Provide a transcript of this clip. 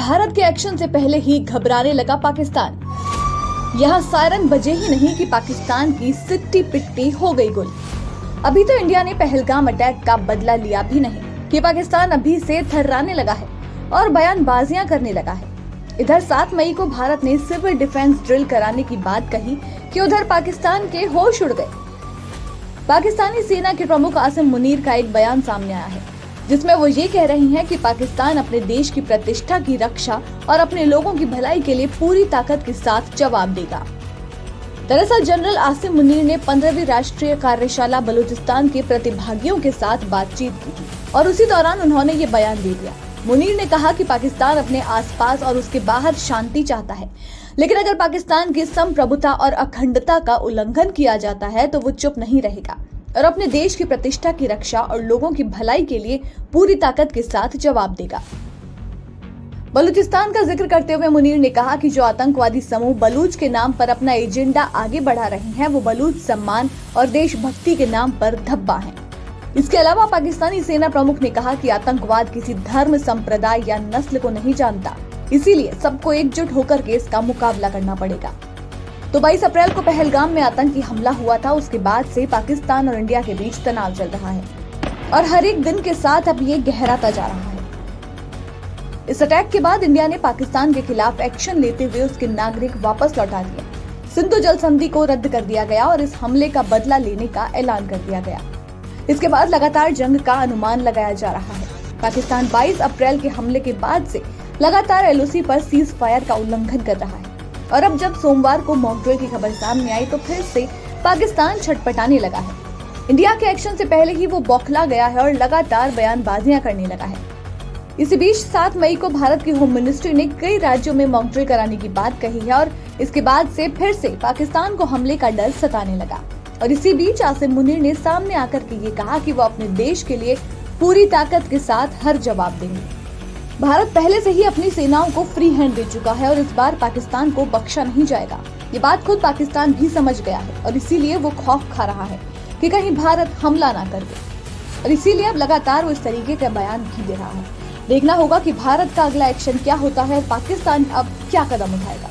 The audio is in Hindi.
भारत के एक्शन से पहले ही घबराने लगा पाकिस्तान। यहाँ सायरन बजे ही नहीं कि पाकिस्तान की सिट्टी पिट्टी हो गई गुल। अभी तो इंडिया ने पहलगाम अटैक का बदला लिया भी नहीं कि पाकिस्तान अभी से थर्राने लगा है और बयानबाजियां करने लगा है। इधर 7 मई को भारत ने सिविल डिफेंस ड्रिल कराने की बात कही कि उधर पाकिस्तान के होश उड़ गए। पाकिस्तानी सेना के प्रमुख आसिम मुनीर का एक बयान सामने आया है जिसमें वो ये कह रही हैं कि पाकिस्तान अपने देश की प्रतिष्ठा की रक्षा और अपने लोगों की भलाई के लिए पूरी ताकत के साथ जवाब देगा। दरअसल जनरल आसिम मुनीर ने 15वीं राष्ट्रीय कार्यशाला बलूचिस्तान के प्रतिभागियों के साथ बातचीत की थी और उसी दौरान उन्होंने ये बयान दे दिया। मुनीर ने कहा कि पाकिस्तान अपने आसपास और उसके बाहर शांति चाहता है, लेकिन अगर पाकिस्तान की संप्रभुता और अखंडता का उल्लंघन किया जाता है तो वो चुप नहीं रहेगा और अपने देश की प्रतिष्ठा की रक्षा और लोगों की भलाई के लिए पूरी ताकत के साथ जवाब देगा। बलूचिस्तान का जिक्र करते हुए मुनीर ने कहा कि जो आतंकवादी समूह बलूच के नाम पर अपना एजेंडा आगे बढ़ा रहे हैं वो बलूच सम्मान और देशभक्ति के नाम पर धब्बा हैं। इसके अलावा पाकिस्तानी सेना प्रमुख ने कहा कि आतंकवाद किसी धर्म, संप्रदाय या नस्ल को नहीं जानता, इसीलिए सबको एकजुट होकर के इसका मुकाबला करना पड़ेगा। तो 22 अप्रैल को पहलगाम में आतंकी हमला हुआ था। उसके बाद से पाकिस्तान और इंडिया के बीच तनाव चल रहा है और हर एक दिन के साथ अब ये गहराता जा रहा है। इस अटैक के बाद इंडिया ने पाकिस्तान के खिलाफ एक्शन लेते हुए उसके नागरिक वापस लौटा दिए। सिंधु जल संधि को रद्द कर दिया गया और इस हमले का बदला लेने का ऐलान कर दिया गया। इसके बाद लगातार जंग का अनुमान लगाया जा रहा है। पाकिस्तान 22 अप्रैल के हमले के बाद से लगातार एलओसी पर सीज फायर का उल्लंघन कर रहा है और अब जब सोमवार को मॉक ड्रिल की खबर सामने आई तो फिर से पाकिस्तान छटपटाने लगा है। इंडिया के एक्शन से पहले ही वो बौखला गया है और लगातार बयानबाजियां करने लगा है। इसी बीच 7 मई को भारत की होम मिनिस्ट्री ने कई राज्यों में मॉक ड्रिल कराने की बात कही है और इसके बाद से फिर से पाकिस्तान को हमले का डर सताने लगा। और इसी बीच आसिम मुनीर ने सामने आकर के ये कहा कि वो अपने देश के लिए पूरी ताकत के साथ हर जवाब देंगे। भारत पहले से ही अपनी सेनाओं को फ्री हैंड दे चुका है और इस बार पाकिस्तान को बख्शा नहीं जाएगा। ये बात खुद पाकिस्तान भी समझ गया है और इसीलिए वो खौफ खा रहा है कि कहीं भारत हमला ना कर दे और इसीलिए अब लगातार वो इस तरीके का बयान भी दे रहा है। देखना होगा कि भारत का अगला एक्शन क्या होता है और पाकिस्तान अब क्या कदम उठाएगा।